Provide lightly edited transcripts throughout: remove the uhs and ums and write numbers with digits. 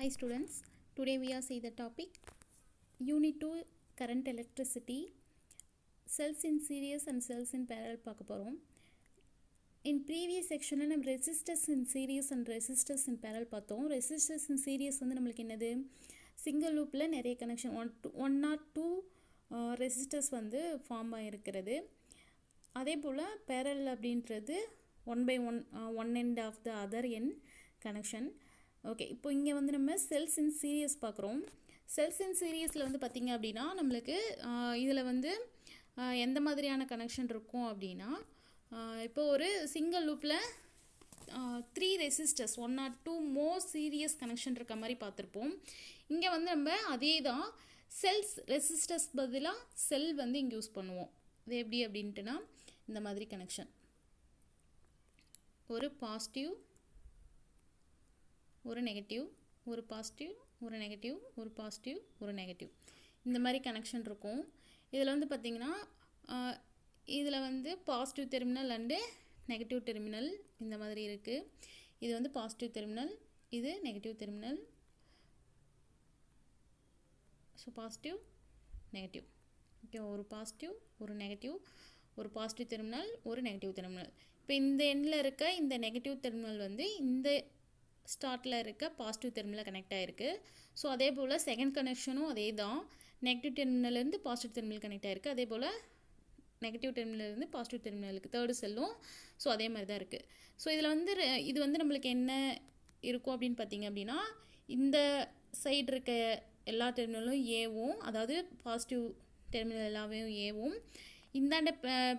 Hi students, today we are see the topic Unit 2 Current Electricity Cells in Series and Cells in Parallel பார்க்க போறோம். In previous section நம்ம resistors in series and resistors in parallel பார்த்தோம். Resistors in series வந்து நம்மளுக்கு என்னது single லூப்பில் நிறைய connection one or two resistors வந்து ஃபார்ம் ஆகிருக்கிறது. அதே போல் parallel அப்படின்றது one by one end of the other end connection. Okay, இப்போ இங்கே வந்து நம்ம செல்ஸ் இன் சீரியஸ் பார்க்குறோம். செல்ஸ் இன் சீரியஸில் வந்து பார்த்திங்க அப்படின்னா நம்மளுக்கு இதில் வந்து எந்த மாதிரியான கனெக்ஷன் இருக்கும் அப்படின்னா இப்போ ஒரு சிங்கிள் லூப்பில் 3 resistors one or two more series connection இருக்க மாதிரி பார்த்துருப்போம். இங்கே வந்து நம்ம அதே தான் செல்ஸ் ரெசிஸ்டர்ஸ் பதிலாக செல் வந்து இங்கே யூஸ் பண்ணுவோம். இது எப்படி அப்படின்ட்டுனா இந்த மாதிரி கனெக்ஷன், ஒரு பாசிட்டிவ் ஒரு நெகட்டிவ், ஒரு பாசிட்டிவ் ஒரு நெகட்டிவ், ஒரு பாசிட்டிவ் ஒரு நெகட்டிவ், இந்த மாதிரி கனெக்ஷன் இருக்கும். இதில் வந்து பார்த்திங்கன்னா இதில் வந்து positive terminal and negative terminal இந்த மாதிரி இருக்குது. இது வந்து பாசிட்டிவ் டெர்மினல், இது negative terminal. So positive negative, okay, ஒரு பாசிட்டிவ் ஒரு நெகட்டிவ், ஒரு பாசிட்டிவ் டெர்மினல் ஒரு நெகட்டிவ் டெர்மினல். இப்போ இந்த எண்டில் இருக்க இந்த நெகட்டிவ் டெர்மினல் வந்து இந்த ஸ்டார்ட்டில் இருக்க பாசிட்டிவ் டெர்மினல் கனெக்ட் ஆகிருக்கு. ஸோ அதே போல் செகண்ட் கனெக்ஷனும் அதே தான், நெகட்டிவ் டெர்மினல்லேருந்து பாசிட்டிவ் டெர்மினல் கனெக்ட் ஆகிருக்கு. அதே போல் நெகட்டிவ் டெர்மினல்லேருந்து பாசிட்டிவ் டெர்மினலுக்கு தேர்டு செல்லும். ஸோ அதே மாதிரி தான் இருக்குது. ஸோ இதில் வந்து இது வந்து நம்மளுக்கு என்ன இருக்கும் அப்படின்னு பார்த்திங்க அப்படின்னா இந்த சைடு இருக்க எல்லா டெர்மினலும் ஏவும், அதாவது பாசிட்டிவ் டெர்மினல் எல்லாமே ஏவும், இந்தாண்ட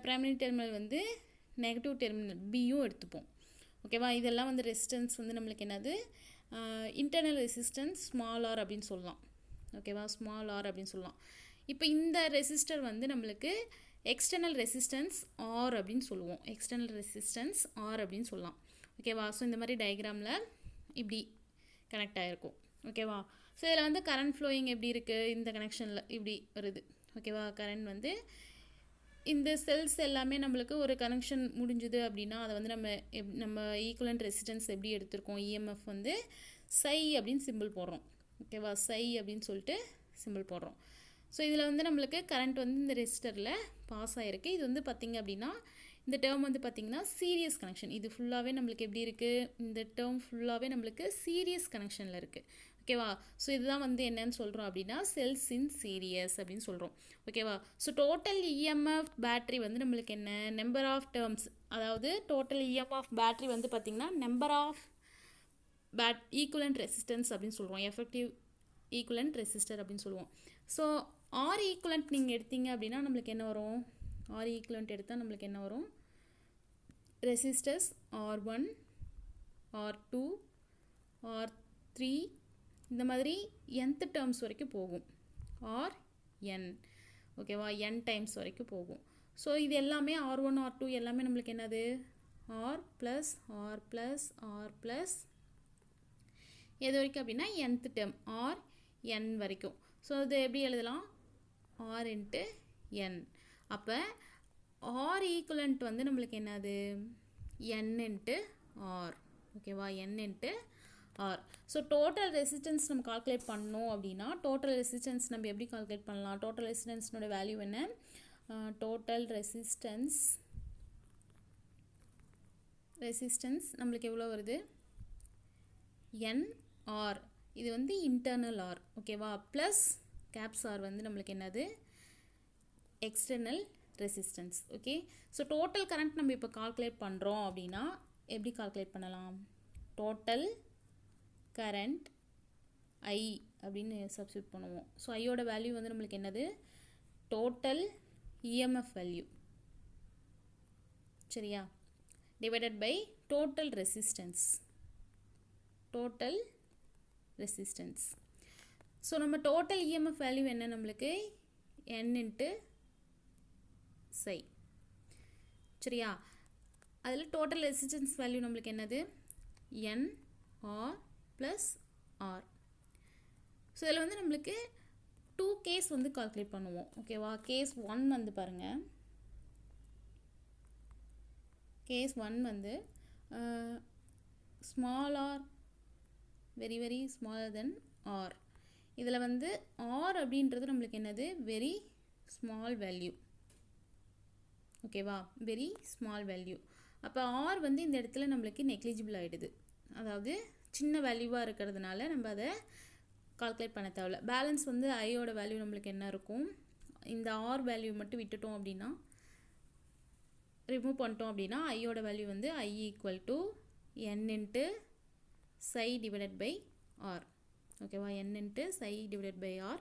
பிரைமரி டெர்மினல் வந்து நெகட்டிவ் டெர்மினல் பியும் எடுத்துப்போம். ஓகேவா, இதெல்லாம் வந்து ரெசிஸ்டன்ஸ் வந்து நம்மளுக்கு என்னது இன்டர்னல் ரெசிஸ்டன்ஸ் ஸ்மால் ஆர் அப்படின்னு சொல்லலாம். ஓகேவா, ஸ்மால் ஆர் அப்படின்னு சொல்லலாம். இப்போ இந்த ரெசிஸ்டர் வந்து நம்மளுக்கு எக்ஸ்டர்னல் ரெசிஸ்டன்ஸ் ஆர் அப்படின்னு சொல்லுவோம். எக்ஸ்டர்னல் ரெசிஸ்டன்ஸ் ஆர் அப்படின்னு சொல்லலாம். ஓகேவா, ஸோ இந்த மாதிரி டயக்ராமில் இப்படி கனெக்ட் ஆகிருக்கும். ஓகேவா, ஸோ இதில் வந்து கரண்ட் ஃப்ளோயிங் எப்படி இருக்குது, இந்த கனெக்ஷனில் இப்படி வருது. ஓகேவா, கரண்ட் வந்து இந்த செல்ஸ் எல்லாமே நம்மளுக்கு ஒரு கனெக்ஷன் முடிஞ்சுது அப்படின்னா அதை வந்து நம்ம ஈக்குவலண்ட் ரெசிஸ்டன்ஸ் எப்படி எடுத்திருக்கோம், இஎம்எஃப் வந்து சை அப்படின்னு சிம்பிள் போடுறோம். ஓகேவா, சை அப்படின்னு சொல்லிட்டு சிம்பிள் போடுறோம். ஸோ இதில் வந்து நம்மளுக்கு கரண்ட் வந்து இந்த ரெசிஸ்டரில் பாஸ் ஆகிருக்கு. இது வந்து பார்த்திங்க அப்படின்னா இந்த டேர்ம் வந்து பார்த்திங்கன்னா சீரியஸ் கனெக்ஷன். இது ஃபுல்லாகவே நம்மளுக்கு எப்படி இருக்குது, இந்த டேர்ம் ஃபுல்லாகவே நம்மளுக்கு சீரியஸ் கனெக்ஷனில் இருக்குது. ஓகேவா, ஸோ இதுதான் வந்து என்னன்னு சொல்கிறோம் அப்படின்னா செல்ஸ் இன் சீரியஸ் அப்படின்னு சொல்கிறோம். ஓகேவா, ஸோ டோட்டல் இஎம்எஃப் பேட்ரி வந்து நம்மளுக்கு என்ன நம்பர் ஆஃப் டேர்ம்ஸ், அதாவது டோட்டல் இஎம்எஃப் பேட்ரி வந்து பார்த்திங்கன்னா நம்பர் ஆஃப் ஈக்குவலண்ட் ரெசிஸ்டன்ஸ் அப்படின்னு சொல்கிறோம். எஃபெக்டிவ் ஈக்குவலண்ட் ரெசிஸ்டர் அப்படின்னு சொல்லுவோம். ஸோ ஆர் ஈக்குவலண்ட் நீங்கள் எடுத்தீங்க அப்படின்னா நம்மளுக்கு என்ன வரும், ஆர் ஈக்குவலண்ட் எடுத்தால் நம்மளுக்கு என்ன வரும், ரெசிஸ்டர்ஸ் R1 R2 R3 இந்த மாதிரி nth டேர்ம்ஸ் வரைக்கும் போகும், Rn. ஓகேவா, n டைம்ஸ் வரைக்கும் போகும். ஸோ இது எல்லாமே R1 R2 எல்லாமே நம்மளுக்கு என்னது R plus R plus R plus எது வரைக்கும் அப்படின்னா nth டேர்ம் Rn வரைக்கும். ஸோ இது எப்படி எழுதலாம், R இன்ட்டு n. அப்போ R ஈக்குவலண்ட் வந்து நம்மளுக்கு என்னது n இன்ட்டு R. ஓகேவா, n into R. So total resistance நம்ம கால்குலேட் பண்ணோம் அப்படின்னா டோட்டல் ரெசிஸ்டன்ஸ் நம்ம எப்படி கால்குலேட் பண்ணலாம், டோட்டல் ரெசிஸ்டன்ஸ்னோட வேல்யூ என்ன, டோட்டல் ரெசிஸ்டன்ஸ் நம்மளுக்கு எவ்வளோ வருது NR. இது வந்து இன்டர்னல் ஆர். ஓகேவா, ப்ளஸ் கேப்ஸ் ஆர் வந்து நம்மளுக்கு என்னது external resistance. Okay, so total current நம்ம இப்போ கால்குலேட் பண்ணுறோம் அப்படின்னா எப்படி கால்குலேட் பண்ணலாம், டோட்டல் கரண்ட் ஐ அப்படின்னு சப்ஸ்டியூட் பண்ணுவோம். ஸோ ஐயோட வேல்யூ வந்து நம்மளுக்கு என்னது டோட்டல் இஎம்எஃப் வேல்யூ, சரியா, divided by total resistance. So நம்ம டோட்டல் இஎம்எஃப் வேல்யூ என்ன நம்மளுக்கு n இன்ட்டு சை, சரியா. அதில் டோட்டல் ரெசிஸ்டன்ஸ் வேல்யூ நம்மளுக்கு என்னது NR ப்ளஸ் R. ஸோ இதில் வந்து நம்மளுக்கு 2 கேஸ் வந்து கால்குலேட் பண்ணுவோம். ஓகேவா, கேஸ் 1 வந்து பாருங்கள், கேஸ் 1 வந்து small R very very smaller than R. இதில் வந்து ஆர் அப்படின்றது நம்மளுக்கு என்னது, வெரி ஸ்மால் வேல்யூ. ஓகேவா, வெரி ஸ்மால் வேல்யூ. அப்போ ஆர் வந்து இந்த இடத்துல நம்மளுக்கு நெக்லிஜிபிள் ஆகிடுது, அதாவது சின்ன வேல்யூவாக இருக்கிறதுனால நம்ம அதை கால்குலேட் பண்ண தேவையில்ல. பேலன்ஸ் வந்து ஐயோட வேல்யூ நம்மளுக்கு என்ன இருக்கும், இந்த ஆர் வேல்யூ மட்டும் விட்டுட்டோம் அப்படின்னா, ரிமூவ் பண்ணிட்டோம் அப்படின்னா ஐயோட வேல்யூ வந்து I equal to n into psi divided by R. ஓகேவா, n into psi divided by R.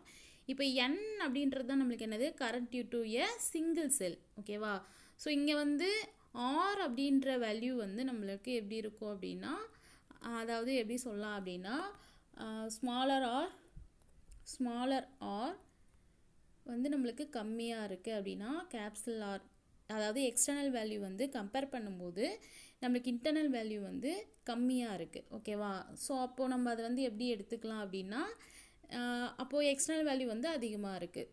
இப்போ என் அப்படின்றது தான் நம்மளுக்கு என்னது, current due to a single cell. ஓகேவா, ஸோ இங்கே வந்து ஆர் அப்படின்ற வேல்யூ வந்து நம்மளுக்கு எப்படி இருக்கும் அப்படின்னா, அதாவது எப்படி சொல்லலாம் அப்படின்னா, ஸ்மாலர் ஆர் வந்து நம்மளுக்கு கம்மியாக இருக்குது அப்படின்னா கேப்சல் ஆர், அதாவது எக்ஸ்டர்னல் வேல்யூ வந்து கம்பேர் பண்ணும்போது நம்மளுக்கு இன்டர்னல் வேல்யூ வந்து கம்மியாக இருக்குது. ஓகேவா, ஸோ அப்போது நம்ம அதை வந்து எப்படி எடுத்துக்கலாம் அப்படின்னா, அப்போது எக்ஸ்டர்னல் வேல்யூ வந்து அதிகமாக இருக்குது.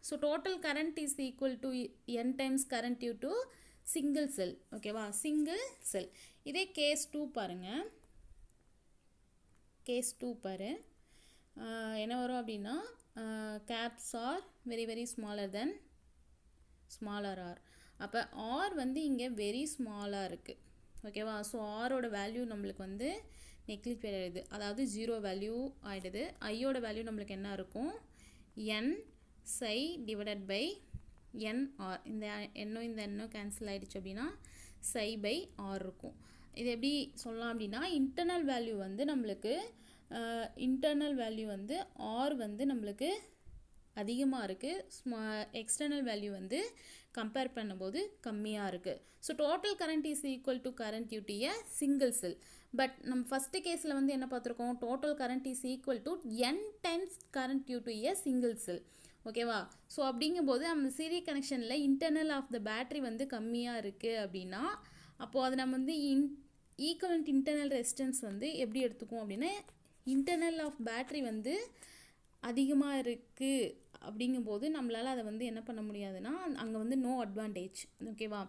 So total current is equal to n times current due to single cell. ஓகேவா, சிங்கிள் செல். இதே கேஸ் 2 பாருங்கள், கேஸ் 2 பாரு என்ன வரும் அப்படின்னா, caps are very very smaller than smaller r. அப்போ r வந்து இங்கே வெரி ஸ்மாலாக இருக்குது. ஓகேவா, ஸோ ஆரோட வேல்யூ நம்மளுக்கு வந்து நெக்லிஜிபிள் ஆகிடுது, அதாவது 0 வேல்யூ ஆகிடுது. ஐயோட வேல்யூ நம்மளுக்கு என்ன இருக்கும், n psi divided by nr. இந்த எண்ணும் இந்த எண்ணும் கேன்சல் ஆகிடுச்சு அப்படின்னா சை பை ஆர் இருக்கும். இது எப்படி சொல்லலாம் அப்படின்னா, இன்டர்னல் வேல்யூ வந்து நம்மளுக்கு இன்டர்னல் வேல்யூ வந்து ஆர் வந்து நம்மளுக்கு அதிகமாக இருக்குது, எக்ஸ்டர்னல் வேல்யூ வந்து கம்பேர் பண்ணும்போது கம்மியாக இருக்குது. So total current is equal to current due to a single cell. But நம்ம ஃபஸ்ட்டு கேஸில் வந்து என்ன பார்த்துருக்கோம், total current is equal to n times current due to a single cell. ஓகேவா, ஸோ அப்படிங்கும்போது நம்ம சீரிஸ் கனெக்ஷனில் இன்டர்னல் ஆஃப் த பேட்ரி வந்து கம்மியாக இருக்குது அப்படின்னா, அப்போது அது நம்ம வந்து ஈக்குவலண்ட் இன்டர்னல் ரெசிஸ்டன்ஸ் வந்து எப்படி எடுத்துக்குவோம் அப்படின்னா, இன்டர்னல் ஆஃப் பேட்ரி வந்து அதிகமாக இருக்குது அப்படிங்கும்போது நம்மளால் அதை வந்து என்ன பண்ண முடியாதுன்னா, அங்கே வந்து நோ அட்வான்டேஜ். ஓகேவா,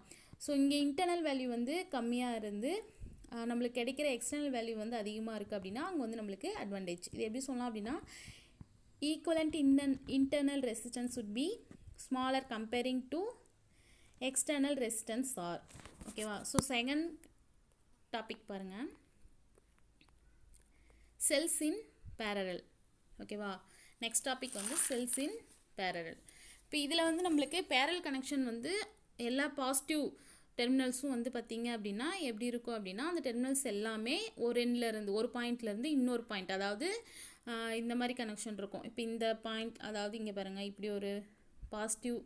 ஸோ இங்கே இன்டர்னல் வேல்யூ வந்து கம்மியாக இருந்து நம்மளுக்கு கிடைக்கிற எக்ஸ்டர்னல் வேல்யூ வந்து அதிகமாக இருக்குது அப்படின்னா அங்கே வந்து நம்மளுக்கு அட்வான்டேஜ். இது எப்படி சொல்லலாம் அப்படின்னா, equivalent internal resistance would be smaller comparing to external resistance R. ஓகேவா, ஸோ செகண்ட் டாபிக் பாருங்கள், செல்ஸ் இன் parallel. ஓகேவா, நெக்ஸ்ட் டாபிக் வந்து செல்ஸ் இன் parallel. இப்போ இதில் வந்து நம்மளுக்கு parallel கனெக்ஷன் வந்து எல்லா பாசிட்டிவ் டெர்மினல்ஸும் வந்து பார்த்திங்க அப்படின்னா எப்படி இருக்கும் அப்படின்னா, அந்த டெர்மினல்ஸ் எல்லாமே ஒரு எண்ட்லேருந்து ஒரு பாயிண்ட்லேருந்து இன்னொரு பாயிண்ட், அதாவது இந்த மாதிரி கனெக்ஷன் இருக்கும். இப்போ இந்த பாயிண்ட், அதாவது இங்கே பாருங்கள், இப்படி ஒரு பாசிட்டிவ்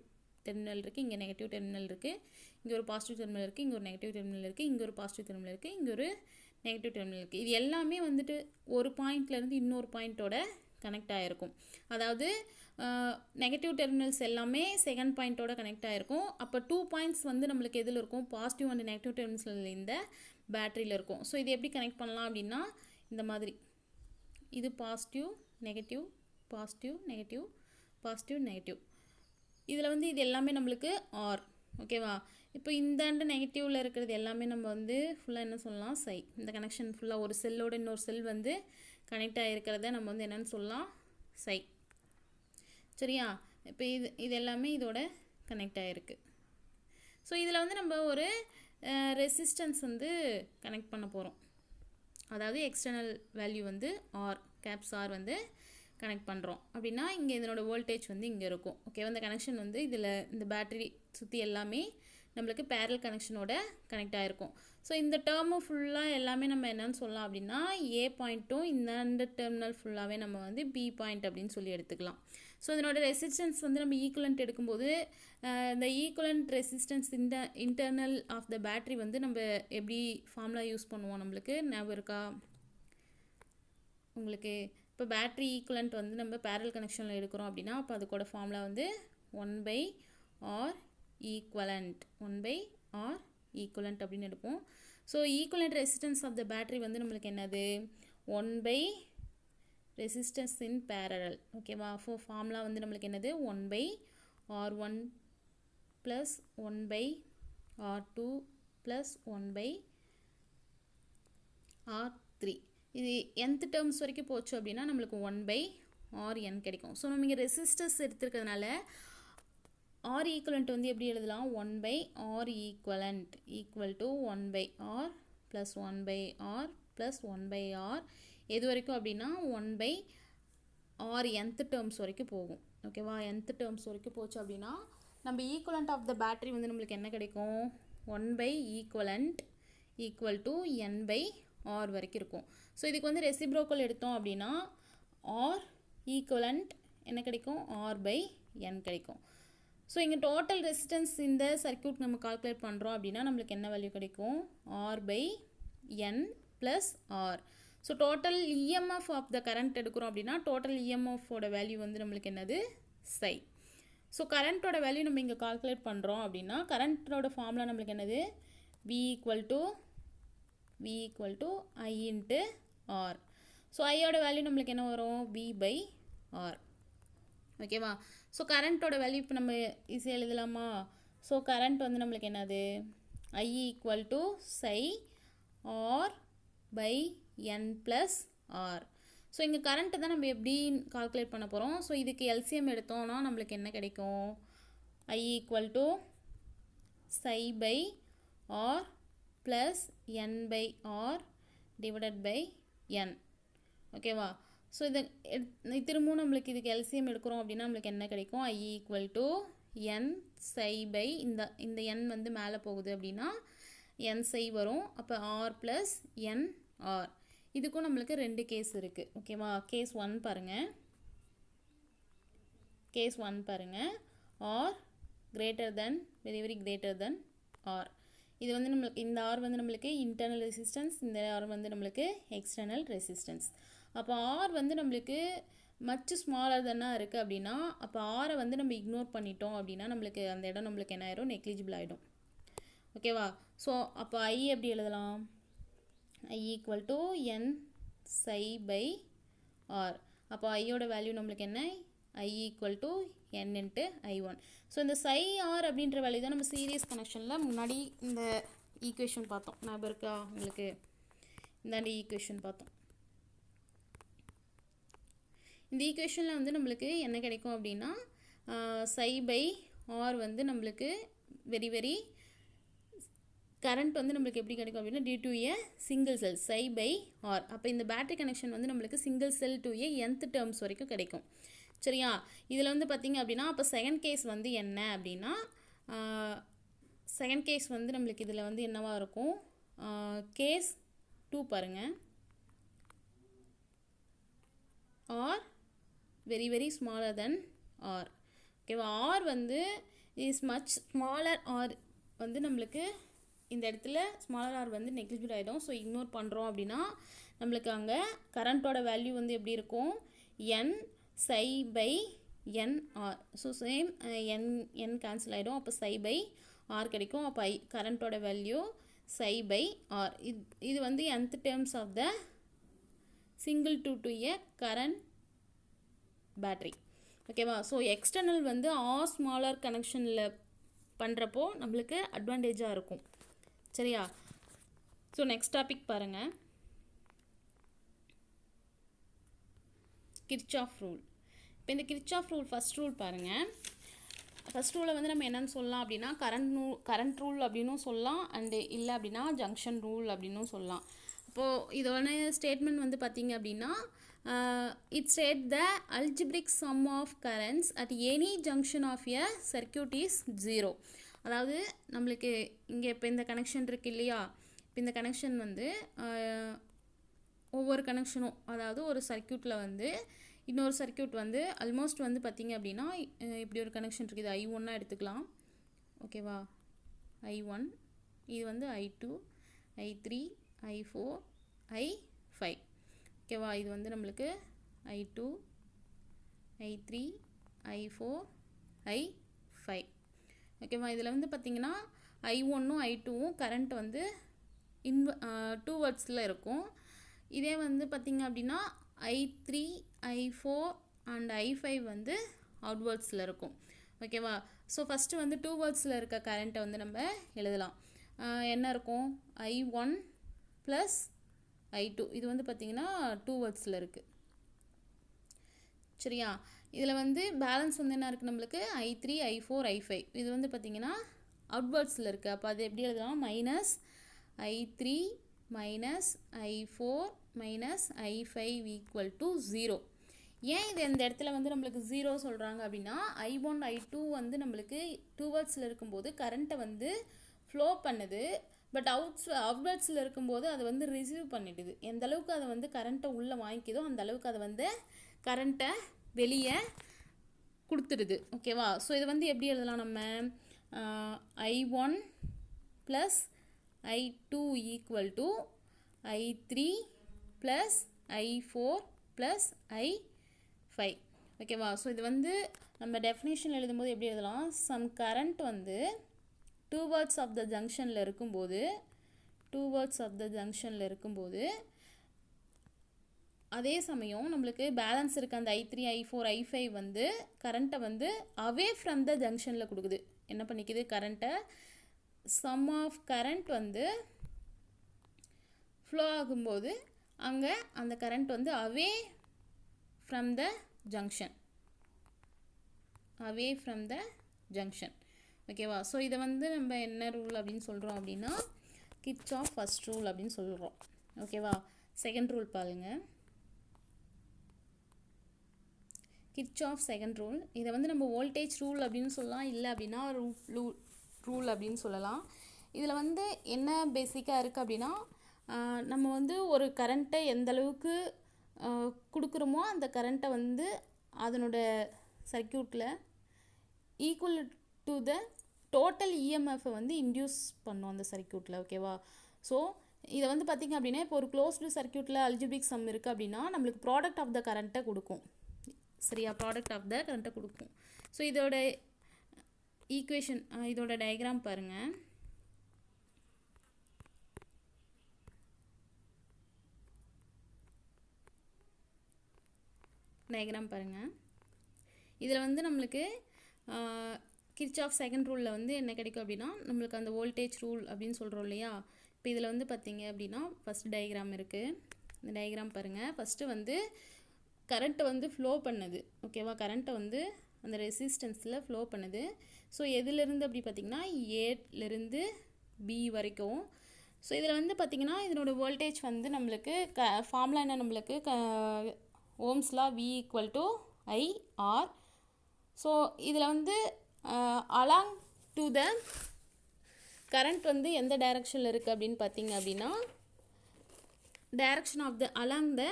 டெர்மினல் இருக்குது, இங்கே நெகட்டிவ் டெர்மினல் இருக்குது, இங்கே ஒரு பாசிட்டிவ் டெர்மினல் இருக்குது, இங்கே ஒரு நெகட்டிவ் டெர்மினல் இருக்குது, இங்கே ஒரு பாசிட்டிவ் டெர்மினல் இருக்குது, இங்கே ஒரு நெகட்டிவ் டெர்மினல் இருக்குது. இது எல்லாமே வந்துட்டு ஒரு பாயிண்ட்லேருந்து இன்னொரு பாயிண்ட்டோட கனெக்ட் ஆகிருக்கும். அதாவது நெகட்டிவ் டெர்மினல்ஸ் எல்லாமே செகண்ட் பாயிண்ட்டோட கனெக்ட் ஆகிருக்கும். அப்போ 2 பாயிண்ட்ஸ் வந்து நம்மளுக்கு எதில் இருக்கும், பாசிட்டிவ் அண்ட் நெகட்டிவ் டெர்மினல்ஸில் இந்த பேட்டரியில் இருக்கும். ஸோ இது எப்படி கனெக்ட் பண்ணலாம் அப்படின்னா, இந்த மாதிரி இது positive negative positive negative positive negative, இதில் வந்து இது எல்லாமே நம்மளுக்கு ஆர். ஓகேவா, இப்போ இந்த நெகட்டிவில் இருக்கிறது எல்லாமே நம்ம வந்து ஃபுல்லாக என்ன சொல்லலாம், சை. இந்த கனெக்ஷன் ஃபுல்லாக ஒரு செல்லோட இன்னொரு செல் வந்து கனெக்ட் ஆகிருக்கிறத நம்ம வந்து என்னென்னு சொல்லலாம், சை. சரியா, இப்போ இது எல்லாமே இதோட கனெக்ட் ஆகிருக்கு. ஸோ இதில் வந்து நம்ம ஒரு ரெசிஸ்டன்ஸ் வந்து கனெக்ட் பண்ண போகிறோம், அதாவது எக்ஸ்டர்னல் வேல்யூ வந்து ஆர், கேப்ஸ் ஆர் வந்து கனெக்ட் பண்ணுறோம் அப்படின்னா இங்கே இதனோட வோல்டேஜ் வந்து இங்கே இருக்கும். ஓகே, இந்த கனெக்ஷன் வந்து இதில் இந்த பேட்டரி சுற்றி எல்லாமே நம்மளுக்கு பேரல் கனெக்ஷனோட கனெக்ட் ஆகிருக்கும். ஸோ இந்த டேர்மு ஃபுல்லாக எல்லாமே நம்ம என்னென்னு சொல்லலாம் அப்படின்னா, ஏ பாயிண்ட்டும் இந்த டெர்மினல் ஃபுல்லாகவே நம்ம வந்து பி பாயிண்ட் அப்படின்னு சொல்லி எடுத்துக்கலாம். ஸோ இதனோட ரெசிஸ்டன்ஸ் வந்து நம்ம ஈக்குவலண்ட் எடுக்கும்போது இந்த equivalent resistance internal of the battery வந்து நம்ம எப்படி ஃபார்முலா யூஸ் பண்ணுவோம், நம்மளுக்கு ஞாபகம் இருக்கா உங்களுக்கு? இப்போ பேட்ரி ஈக்குவலண்ட் வந்து நம்ம பேரல் கனெக்ஷனில் எடுக்கிறோம் அப்படின்னா, அப்போ அதுக்கோட ஃபார்முலா வந்து 1/R ஈக்குவலண்ட், 1/R ஈக்குவலண்ட் அப்படின்னு எடுப்போம். So equivalent resistance of the battery வந்து நம்மளுக்கு என்னது, 1/ ரெசிஸ்டன்ஸ் இன் பேரல். ஓகேவா, ஃபார்முலா வந்து நம்மளுக்கு என்னது, 1/R1 + 1/R2 + 1/R3. இது nth டேர்ம்ஸ் வரைக்கும் போச்சு அப்படின்னா நம்மளுக்கு 1/Rn கிடைக்கும். ஸோ நம்ம இங்கே ரெசிஸ்டர்ஸ் எடுத்துருக்கிறதுனால R ஈக்குவலண்ட் வந்து எப்படி எழுதலாம்? 1/R equivalent equal to 1/R plus 1/R plus 1/R எது வரைக்கும் அப்படின்னா 1/R nth டேர்ம்ஸ் வரைக்கும் போகும். ஓகேவா? nth டேர்ம்ஸ் வரைக்கும் போச்சு அப்படின்னா நம்ம ஈக்குவலண்ட் ஆஃப் த பேட்டரி வந்து நம்மளுக்கு என்ன கிடைக்கும்? 1/ஈக்குவலண்ட் ஈக்குவல் டு n/R வரைக்கும் இருக்கும். ஸோ இதுக்கு வந்து ரெசிப்ரோக்கல் எடுத்தோம் அப்படின்னா R ஈக்குவலண்ட் என்ன கிடைக்கும்? R/n கிடைக்கும். ஸோ இங்கே டோட்டல் ரெசிஸ்டன்ஸ் இந்த சர்க்யூட் நம்ம கால்குலேட் பண்ணுறோம் அப்படின்னா நம்மளுக்கு என்ன வேல்யூ கிடைக்கும்? R/n plus R. So total EMF of the current எடுக்கிறோம் அப்படின்னா டோட்டல் இஎம்எஃபோட வேல்யூ வந்து நம்மளுக்கு என்னது? psi. ஸோ கரண்ட்டோட வேல்யூ நம்ம இங்கே கால்குலேட் பண்ணுறோம் அப்படின்னா கரண்ட்டோட ஃபார்முலா நம்மளுக்கு என்னது? V equal to I into R. So ஐயோட வேல்யூ நம்மளுக்கு என்ன வரும்? V/R. ஓகேவா? ஸோ கரண்ட்டோட வேல்யூ இப்போ நம்ம ஈஸியாக எழுதலாமா? ஸோ கரண்ட் வந்து நம்மளுக்கு என்னது? I equal to psi R/n plus R. So இங்கே கரண்ட்டை தான் நம்ம எப்படி கால்குலேட் பண்ண போகிறோம். ஸோ இதுக்கு எல்சிஎம் எடுத்தோம்னா நம்மளுக்கு என்ன கிடைக்கும்? I equal to psi/R plus n/R divided by n. ஓகேவா? ஸோ இதை திரும்பவும் நம்மளுக்கு இதுக்கு எல்சிஎம் எடுக்கிறோம் அப்படின்னா நம்மளுக்கு என்ன கிடைக்கும்? I equal to n psi இந்த n வந்து மேலே போகுது அப்படின்னா n psi வரும். அப்போ R ப்ளஸ் nR. இதுக்கும் நம்மளுக்கு ரெண்டு கேஸ் இருக்குது. ஓகேவா? கேஸ் 1 பாருங்கள். R greater than very greater than R. இது வந்து நம்மளுக்கு இந்த R வந்து நம்மளுக்கு இன்டர்னல் ரெசிஸ்டன்ஸ், இந்த R வந்து நம்மளுக்கு எக்ஸ்டர்னல் ரெசிஸ்டன்ஸ். அப்போ R வந்து நம்மளுக்கு மச் ஸ்மாலர் தானே இருக்குது அப்படின்னா அப்போ ஆரை வந்து நம்ம இக்னோர் பண்ணிட்டோம் அப்படின்னா நம்மளுக்கு அந்த இடம் நம்மளுக்கு என்ன ஆயிரும்? நெக்லிஜிபிள் ஆகிடும். ஓகேவா? ஸோ அப்போ I எப்படி எழுதலாம்? I equal to n psi/R. அப்போ ஐயோட வேல்யூ நம்மளுக்கு என்ன? I equal to n into I1. So இந்த psi/R அப்படின்ற வேல்யூ தான் நம்ம சீரியஸ் கனெக்ஷனில் முன்னாடி இந்த ஈக்குவேஷன் பார்த்தோம். ஞாபகம் இருக்கா உங்களுக்கு? இந்தாண்டி ஈக்குவேஷன் பார்த்தோம். இந்த ஈக்குவேஷனில் வந்து நம்மளுக்கு என்ன கிடைக்கும் அப்படின்னா psi/R வந்து நம்மளுக்கு வெரி கரண்ட் வந்து நம்மளுக்கு எப்படி கிடைக்கும் அப்படின்னா due to a single cell psi/R. அப்போ இந்த பேட்டரி கனெக்ஷன் வந்து நம்மளுக்கு single cell to a nth terms வரைக்கும் கிடைக்கும். சரியா? இதில் வந்து பார்த்திங்க அப்படின்னா அப்போ செகண்ட் கேஸ் வந்து என்ன அப்படின்னா செகண்ட் கேஸ் வந்து நம்மளுக்கு இதில் வந்து என்னவா இருக்கும்? கேஸ் 2 பாருங்கள். R very smaller than R. ஓகேவா? R வந்து இஸ் மச் ஸ்மாலர். R வந்து நம்மளுக்கு இந்த இடத்துல ஸ்மாலர் R வந்து நெக்லிஜிபிள் ஆகிடும். ஸோ இக்னோர் பண்ணுறோம் அப்படின்னா நம்மளுக்கு அங்கே கரண்ட்டோட வேல்யூ வந்து எப்படி இருக்கும்? n psi/nR. So same n cancel ஆகிடும். அப்போ psi/R கிடைக்கும். அப்போ கரண்ட்டோட வேல்யூ psi/R. இது வந்து nth terms of the single to a current battery. ஓகேவா? ஸோ எக்ஸ்டர்னல் வந்து R ஸ்மாலர் கனெக்ஷனில் பண்ணுறப்போ நம்மளுக்கு அட்வான்டேஜாக இருக்கும். சரியா? ஸோ நெக்ஸ்ட் டாபிக் பாருங்கள். Kirchhoff rule. இப்போ இந்த கிர்ச்சாஃப் ரூல் ஃபஸ்ட் ரூல் பாருங்கள். ஃபஸ்ட் ரூலை வந்து நம்ம என்னென்னு சொல்லலாம் அப்படின்னா கரண்ட் ரூல் அப்படின்னும் சொல்லலாம், அண்டு இல்லை அப்படின்னா ஜங்ஷன் ரூல் அப்படின்னும் சொல்லலாம். இப்போது இதோட ஸ்டேட்மெண்ட் வந்து பார்த்திங்க அப்படின்னா it said the algebraic sum of currents at any junction of a circuit is 0. அதாவது நம்மளுக்கு இங்கே இப்போ இந்த கனெக்ஷன் இருக்குது இல்லையா? இப்போ இந்த கனெக்ஷன் வந்து ஒவ்வொரு கனெக்ஷனும் அதாவது ஒரு சர்க்யூட்டில் வந்து இன்னொரு சர்க்யூட் வந்து ஆல்மோஸ்ட் வந்து பார்த்திங்க அப்படின்னா இப்படி ஒரு கனெக்ஷன் இருக்குது. I1 எடுத்துக்கலாம். ஓகேவா? I1 இது வந்து I2 I3 I4 I5. ஓகேவா? இது வந்து நம்மளுக்கு I2 I3 I4 I5. ஓகேவா? இதில் வந்து பார்த்திங்கன்னா I1ம் I2வும் கரண்ட் வந்து டூவர்ட்ஸில் இருக்கும். இதே வந்து பார்த்திங்க அப்படின்னா I3 I4 அண்ட் I5 வந்து அவுட்வர்ட்ஸில் இருக்கும். ஓகேவா? ஸோ ஃபஸ்ட்டு வந்து டூவர்ட்ஸில் இருக்க கரண்ட்டை வந்து நம்ம எழுதலாம். என்ன இருக்கும்? I1 ப்ளஸ் I2 இது வந்து பார்த்திங்கன்னா 2 வேர்ட்ஸில் இருக்குது. சரியா? இதில் வந்து பேலன்ஸ் வந்து என்ன இருக்குது நம்மளுக்கு I3 I4 I5 இது வந்து பார்த்திங்கன்னா அவுட்வேர்ட்ஸில் இருக்குது. அப்போ அது எப்படி எழுதலாம்? Minus I3 minus I4 minus I5 equal to 0. ஏன் இது இந்த இடத்துல வந்து நம்மளுக்கு 0 சொல்கிறாங்க அப்படின்னா I1 I2 வந்து நம்மளுக்கு 2 வேர்ட்ஸில் இருக்கும்போது கரண்ட்டை வந்து ஃப்ளோ பண்ணுது. பட் அவுட்வேர்ட்ஸில் இருக்கும்போது அதை வந்து ரிசீவ் பண்ணிடுது. எந்த அளவுக்கு அதை வந்து கரண்ட்டை உள்ளே வாங்கிக்குதோ அந்த அளவுக்கு அதை வந்து கரண்ட்டை வெளியே கொடுத்துடுது. ஓகேவா? ஸோ இது வந்து எப்படி எழுதலாம் நம்ம? I1 plus I2 equal to I3 plus I4 plus I5. ஓகேவா? ஸோ இது வந்து நம்ம டெஃபினேஷன் எழுதும்போது எப்படி எழுதலாம்? சம் கரண்ட் வந்து 2 வேர்ட்ஸ் ஆஃப் த ஜங்ஷனில் இருக்கும்போது அதே சமயம் நம்மளுக்கு பேலன்ஸ் இருக்க அந்த I3 I4 I5 வந்து கரண்ட்டை வந்து அவே ஃப்ரம் த ஜங்ஷனில் கொடுக்குது. என்ன பண்ணிக்குது? கரண்ட்டை சம் ஆஃப் கரண்ட் வந்து ஃப்ளோ ஆகும்போது அங்கே அந்த கரண்ட் வந்து அவே ஃப்ரம் த ஜங்ஷன். ஓகேவா? ஸோ இதை வந்து நம்ம என்ன ரூல் அப்படின்னு சொல்கிறோம் அப்படின்னா கிர்ச்சாஃப் ஃபர்ஸ்ட் ரூல் அப்படின்னு சொல்கிறோம். ஓகேவா? செகண்ட் ரூல் பாருங்கள். Kirchhoff second rule. இதை வந்து நம்ம வோல்டேஜ் ரூல் அப்படின்னு சொல்லலாம், இல்லை அப்படின்னா ரூல் அப்படின்னு சொல்லலாம். இதில் வந்து என்ன பேசிக்காக இருக்குது அப்படின்னா நம்ம வந்து ஒரு கரண்ட்டை எந்த அளவுக்கு கொடுக்குறோமோ அந்த கரண்ட்டை வந்து அதனோட சர்க்யூட்டில் ஈக்குவல் டு த டோட்டல் இஎம்எஃப்பை வந்து இன்டியூஸ் பண்ணோம் அந்த சர்க்யூட்டில். ஓகேவா? ஸோ இதை வந்து பார்த்திங்க அப்படின்னா இப்போ ஒரு க்ளோஸ்டு சர்க்யூட்டில் அல்ஜிபிரிக் சம் இருக்குது அப்படின்னா நம்மளுக்கு ப்ராடக்ட் ஆஃப் த கரண்ட்டை கொடுக்கும். சரியா? ப்ராடக்ட் ஆஃப் த கரண்ட்டை கொடுக்கும். ஸோ இதோட ஈக்குவேஷன் இதோட டயக்ராம் பாருங்கள். இதில் வந்து நம்மளுக்கு கிர்ச்சாஃப் செகண்ட் ரூலில் வந்து என்ன கிடைக்கும் அப்படின்னா நம்மளுக்கு அந்த வோல்டேஜ் ரூல் அப்படின்னு சொல்கிறோம் இல்லையா? இப்போ இதில் வந்து பார்த்திங்க அப்படின்னா ஃபஸ்ட் டயக்ராம் இருக்குது. இந்த டயக்ராம் பாருங்கள். ஃபஸ்ட்டு வந்து கரண்ட்டை வந்து ஃப்ளோ பண்ணுது. ஓகேவா? கரண்ட்டை வந்து அந்த ரெசிஸ்டன்ஸில் ஃப்ளோ பண்ணுது. ஸோ எதுலேருந்து அப்படி பார்த்திங்கன்னா ஏலேருந்து பி வரைக்கும். ஸோ இதில் வந்து பார்த்திங்கன்னா இதனோட வோல்டேஜ் வந்து நம்மளுக்கு ஃபார்முலா என்ன? நம்மளுக்கு Ohm's law V equal to IR. So இதில் வந்து அலாங் டு த கரண்ட் வந்து எந்த டைரக்ஷனில் இருக்குது அப்படின்னு பார்த்தீங்க அப்படின்னா along the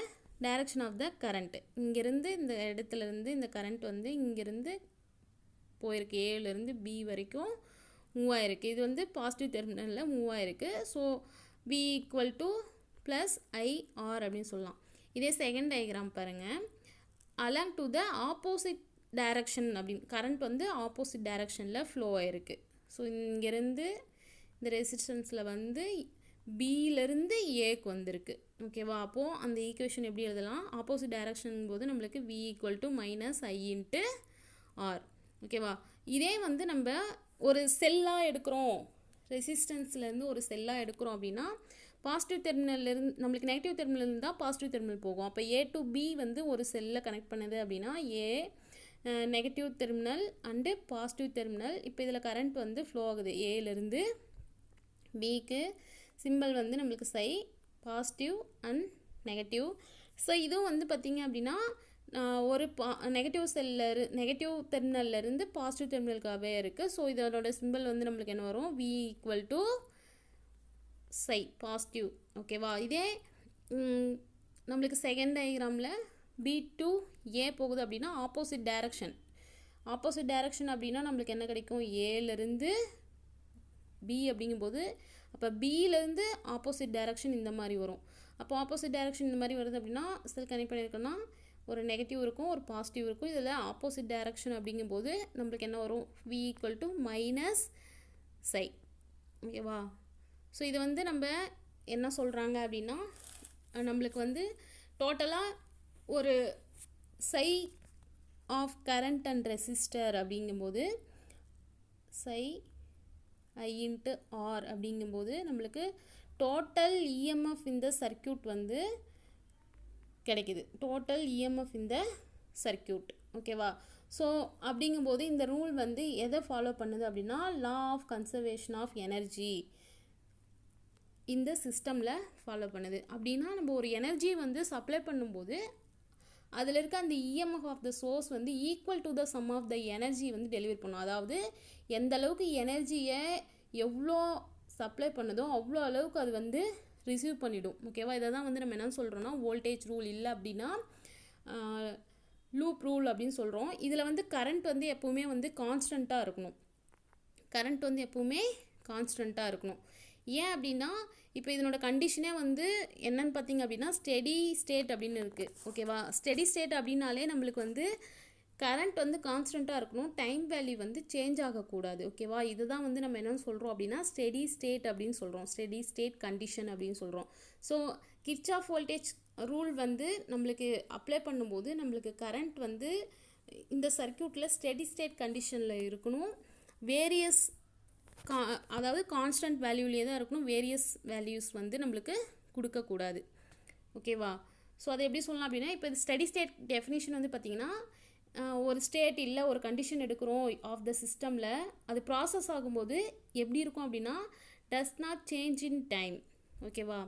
direction of the current. இங்கேருந்து இந்த இடத்துலேருந்து இந்த கரண்ட் வந்து இங்கேருந்து போயிருக்கு, ஏலேருந்து பி வரைக்கும் மூவ் ஆகிருக்கு. இது வந்து பாசிட்டிவ் டெர்மினலில் மூவ் ஆகிருக்கு. So V equal to plus IR அப்படின்னு சொல்லலாம். இதே செகண்ட் டயக்ராம் பாருங்கள். Along to the opposite direction அப்படின்னு கரண்ட் வந்து ஆப்போசிட் டைரக்ஷனில் ஃப்ளோ ஆகிருக்கு. ஸோ இங்கேருந்து இந்த ரெசிஸ்டன்ஸில் வந்து பியிலேருந்து ஏக்கு வந்திருக்கு. ஓகேவா? அப்போது அந்த ஈக்குவேஷன் எப்படி எழுதலாம்? ஆப்போசிட் டைரக்ஷன் போது நம்மளுக்கு V equal to minus I into R. ஓகேவா? இதே வந்து நம்ம ஒரு செல்லாக எடுக்கிறோம், ரெசிஸ்டன்ஸ்லேருந்து ஒரு செல்லாக எடுக்கிறோம் அப்படின்னா பாசிட்டிவ் டெர்மினல்லேருந்து நம்மளுக்கு நெகட்டிவ் டெர்மினல் தான் பாசிட்டிவ் டெர்மினல் போகும். அப்போ A டு B வந்து ஒரு செல்லை கனெக்ட் பண்ணுது அப்படின்னா A negative terminal and positive terminal. இப்போ இதில் கரண்ட் வந்து ஃப்ளோ ஆகுது ஏலேருந்து பிக்கு. சிம்பிள் வந்து நம்மளுக்கு சை பாசிட்டிவ் அண்ட் நெகட்டிவ். ஸோ இதுவும் வந்து பார்த்திங்க அப்படின்னா ஒரு நெகட்டிவ் டெர்மினல்லேருந்து பாசிட்டிவ் டெர்மினலுக்காகவே இருக்குது. ஸோ இதோட சிம்பிள் வந்து நம்மளுக்கு என்ன வரும்? V equal to psi positive. ஓகேவா? இதே நம்மளுக்கு செகண்ட் டயக்ராமில் B to A போகுது அப்படின்னா ஆப்போசிட் டைரக்ஷன் அப்படின்னா நம்மளுக்கு என்ன கிடைக்கும்? ஏலேருந்து B அப்படிங்கும்போது அப்போ பியிலேருந்து ஆப்போசிட் டைரக்ஷன் இந்த மாதிரி வரும். அப்போ ஆப்போசிட் டைரக்ஷன் இந்த மாதிரி வருது அப்படின்னா செல் கனெக்ட் பண்ணியிருக்கோன்னா ஒரு நெகட்டிவ் இருக்கும், ஒரு பாசிட்டிவ் இருக்கும். இதில் ஆப்போசிட் டைரக்ஷன் அப்படிங்கும்போது நம்மளுக்கு என்ன வரும்? V ஈக்குவல் டு மைனஸ் சை. ஓகேவா? ஸோ இது வந்து நம்ம என்ன சொல்கிறாங்க அப்படின்னா நம்மளுக்கு வந்து டோட்டலாக ஒரு psi of current and resistor அப்படிங்கும்போது சை I இன்ட்டு R அப்படிங்கும்போது நம்மளுக்கு டோட்டல் இஎம்எஃப் இந்த சர்க்கியூட் வந்து கிடைக்குது. டோட்டல் இஎம்எஃப் இந்த சர்க்கியூட். ஓகேவா? ஸோ அப்படிங்கும்போது இந்த ரூல் வந்து எதை ஃபாலோ பண்ணுது அப்படின்னா law of conservation of energy இந்த சிஸ்டமில் ஃபாலோ பண்ணுது. அப்படின்னா நம்ம ஒரு எனர்ஜி வந்து சப்ளை பண்ணும்போது அதில் இருக்க அந்த இஎம்எஃப் ஆஃப் த சோர்ஸ் வந்து equal to the sum of the energy வந்து டெலிவரி பண்ணும். அதாவது எந்த அளவுக்கு எனர்ஜியை எவ்வளோ சப்ளை பண்ணுதோ அவ்வளோ அளவுக்கு அது வந்து ரிசீவ் பண்ணிடும். ஓகேவா? இதை தான் வந்து நம்ம என்ன சொல்கிறோன்னா வோல்டேஜ் ரூல், இல்லை அப்படின்னா லூப் ரூல் அப்படின்னு சொல்கிறோம். இதில் வந்து கரண்ட் வந்து எப்போவுமே வந்து கான்ஸ்டண்ட்டாக இருக்கணும். கரண்ட் வந்து எப்போவுமே கான்ஸ்டண்ட்டாக இருக்கணும். ஏன் அப்படின்னா இப்போ இதனோட கண்டிஷனே வந்து என்னன்னு பார்த்தீங்க அப்படின்னா ஸ்டெடி ஸ்டேட் அப்படின்னு இருக்குது. ஓகேவா? ஸ்டெடி ஸ்டேட் அப்படின்னாலே நம்மளுக்கு வந்து கரண்ட் வந்து கான்ஸ்டண்ட்டாக இருக்கணும், டைம் வேல்யூ வந்து சேஞ்ச் ஆகக்கூடாது. ஓகேவா? இதுதான் வந்து நம்ம என்னென்னு சொல்கிறோம் அப்படின்னா ஸ்டெடி ஸ்டேட் அப்படின்னு சொல்கிறோம், ஸ்டெடி ஸ்டேட் கண்டிஷன் அப்படின்னு சொல்கிறோம். ஸோ கிர்ச்சாஃப் வோல்டேஜ் ரூல் வந்து நம்மளுக்கு அப்ளை பண்ணும்போது நம்மளுக்கு கரண்ட் வந்து இந்த சர்க்கியூட்டில் ஸ்டெடி ஸ்டேட் கண்டிஷனில் இருக்கணும். வேரியஸ் அதாவது கான்ஸ்டன்ட் வேல்யூலேயே தான் இருக்கணும், வேரியஸ் வேல்யூஸ் வந்து நம்மளுக்கு கொடுக்கக்கூடாது. ஓகேவா? ஸோ அதை எப்படி சொல்லலாம் அப்படின்னா இப்போ இது ஸ்டெடி ஸ்டேட் டெஃபினிஷன் வந்து பார்த்திங்கன்னா ஒரு ஸ்டேட் இல்லை ஒரு கண்டிஷன் எடுக்கிறோம் ஆஃப் த சிஸ்டமில், அது ப்ராசஸ் ஆகும்போது எப்படி இருக்கும் அப்படின்னா does not change in time. ஓகேவா?